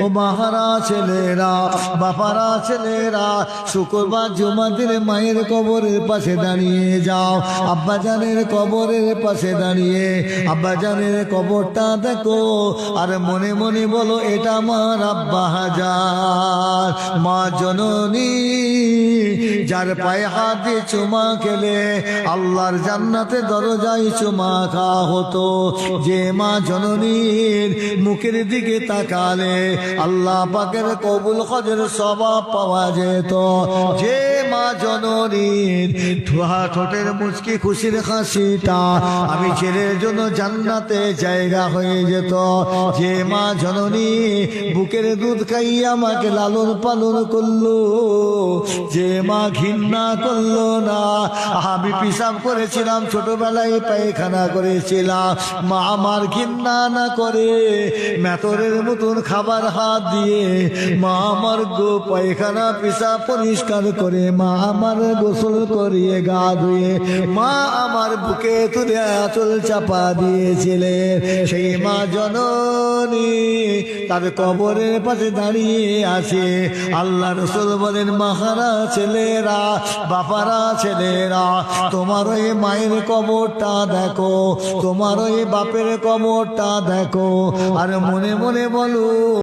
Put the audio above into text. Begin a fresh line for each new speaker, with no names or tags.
ও মাহারা ছেলেরা, বাপারা ছেলেরা, শুক্রবার জুমার দিনে মায়ের কবরের পাশে দাঁড়িয়ে যাও। আব্বাজানের কবরের পাশে দাঁড়িয়ে আব্বাজানের কবরটা দেখো, আর মনে মনে বলো এটা আমার আব্বা হাজার, মা জননী, যার পায়ে হাত দিয়ে চুমা খেলে আল্লাহর জান্নাতে দরজায় চুমা খাওয়া হতো। যে মা জননীর মুখের দিকে তাকালে আল্লাহ পাকের কবুল হজের সওয়াব পাওয়া যেত। যে মা জননীর ঠোঁটের মুচকি খুশির হাসিটা আমি ছেলের জন্য জান্নাতে জায়গা হয়ে যেত। যে মা জননী বুকের দুধ খাইয়ে আমাকে লালন পালন করলো, যে মা ঘৃণা করলো না, আমি পিসাব করেছিলাম ছোটবেলায়, পায়খানা করেছিলাম, মা আমার ঘৃণা না করে মেতরের মতন খাবার হাত দিয়ে মা আমার পায়খানা পিসাব পরিষ্কার করে, মা আমার গোসল করিয়ে গা ধুয়ে মা আমার বুকে তুলে আঁচল চাপা দিয়েছিলেন। সেই মা জননী তার কবরের পাশে দাঁড়িয়ে আছে। আল্লাহ রাসূল বলেন, মাহারা ছেলেরা, বাপারা ছেলেরা, তোমার ওই মায়ের কবরটা দেখো, তোমার ওই বাপের কবরটা দেখো, আর মনে মনে বলো